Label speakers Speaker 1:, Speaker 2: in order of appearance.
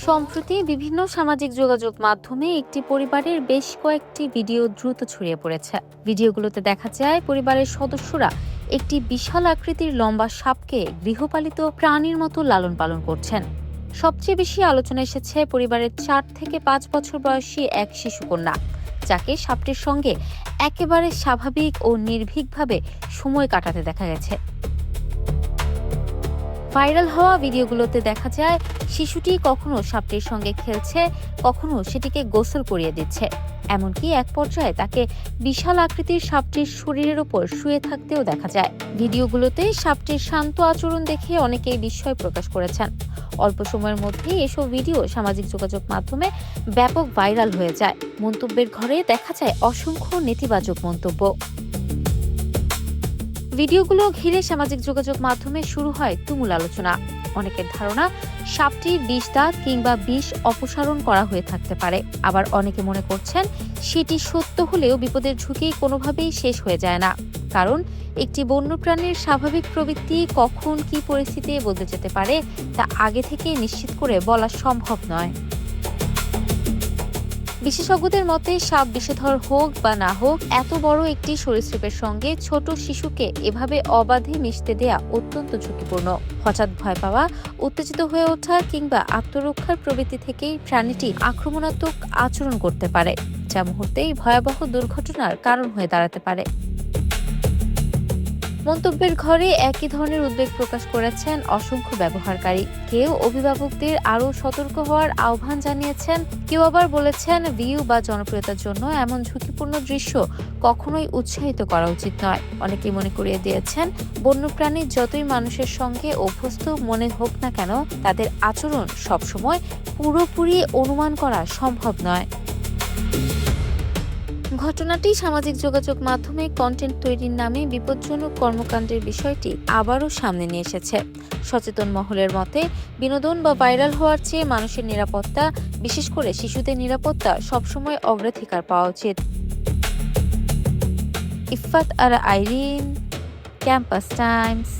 Speaker 1: সম্প্রতি বিভিন্ন সামাজিক যোগাযোগ মাধ্যমে একটি পরিবারের বেশ কয়েকটি ভিডিও দ্রুত ছড়িয়ে পড়েছে। ভিডিওগুলোতে দেখা যায় পরিবারের সদস্যরা একটি বিশাল আকৃতির লম্বা সাপকে গৃহপালিত প্রাণীর মতো লালন পালন করছেন। সবচেয়ে বেশি আলোচনা এসেছে পরিবারের 4 থেকে 5 বছর বয়সী এক শিশুকন্যা, যাকে সাপটির সঙ্গে একেবারে স্বাভাবিক ও নির্ভীকভাবে সময় কাটাতে দেখা গেছে। ভাইরাল হওয়া ভিডিওগুলোতে দেখা যায় শিশুটি কখনো সাপটির সঙ্গে খেলছে, কখনো সেটিকে গোসল করিয়ে দিচ্ছে, এমনকি এক পর্যায়ে তাকে বিশাল আকৃতির সাপটির শরীরের উপর শুয়ে থাকতেও দেখা যায়। ভিডিওগুলোতে সাপটির শান্ত আচরণ দেখে অনেকেই বিস্ময় প্রকাশ করেছেন। অল্প সময়ের মধ্যেই এসব ভিডিও সামাজিক যোগাযোগ মাধ্যমে ব্যাপক ভাইরাল হয়ে যায়। মন্তব্যের ঘরে দেখা যায় অসংখ্য নেতিবাচক মন্তব্য। ভিডিওগুলো ঘিরে সামাজিক যোগাযোগ মাধ্যমে শুরু হয় তুমুল আলোচনা। অনেকের ধারণা সাপটি বিষ দাঁত কিংবা বিষ অপসারণ করা হয়ে থাকতে পারে। আবার অনেকে মনে করছেন সেটি সত্য হলেও বিপদের ঝুঁকি কোনোভাবেই শেষ হয়ে যায় না, কারণ একটি বন্যপ্রাণীর স্বাভাবিক প্রবৃত্তি কখন কি পরিস্থিতি বদলে যেতে পারে তা আগে থেকে নিশ্চিত করে বলা সম্ভব নয়। বিশেষজ্ঞদের মতে সাপ বিষধর হোক বা না হোক, এত বড় একটি সরীসৃপের সঙ্গে ছোট শিশুকে এভাবে অবাধে মিশতে দেয়া অত্যন্ত ঝুঁকিপূর্ণ। হঠাৎ ভয় পাওয়া, উত্তেজিত হয়ে ওঠা কিংবা আত্মরক্ষার প্রবৃত্তি থেকেই প্রাণীটি আক্রমণাত্মক আচরণ করতে পারে, যা মুহূর্তেই ভয়াবহ দুর্ঘটনার কারণ হয়ে দাঁড়াতে পারে। মন্তব্যের ঘরে একই ধরনের উদ্বেগ প্রকাশ করেছেন অসংখ্য ব্যবহারকারী। কেউ অভিভাবকদের আরও সতর্ক হওয়ার আহ্বান জানিয়েছেন, কেউ আবার বলেছেন ভিউ বা জনপ্রিয়তার জন্য এমন ঝুঁকিপূর্ণ দৃশ্য কখনোই উৎসাহিত করা উচিত নয়। অনেকেই মনে করিয়ে দিয়েছেন বন্যপ্রাণী যতই মানুষের সঙ্গে অভ্যস্ত মনে হোক না কেন, তাদের আচরণ সবসময় পুরোপুরি অনুমান করা সম্ভব নয়। ঘটনাটি সামাজিক যোগাযোগ মাধ্যমে কন্টেন্ট তৈরির নামে বিপজ্জনক কর্মকাণ্ডের বিষয়টি আবারও সামনে নিয়ে এসেছে। সচেতন মহলের মতে বিনোদন বা ভাইরাল হওয়ার চেয়ে মানুষের নিরাপত্তা, বিশেষ করে শিশুদের নিরাপত্তা সবসময় অগ্রাধিকার পাওয়া উচিত। ইফফাত আরা আইরিন, ক্যাম্পাস টাইমস।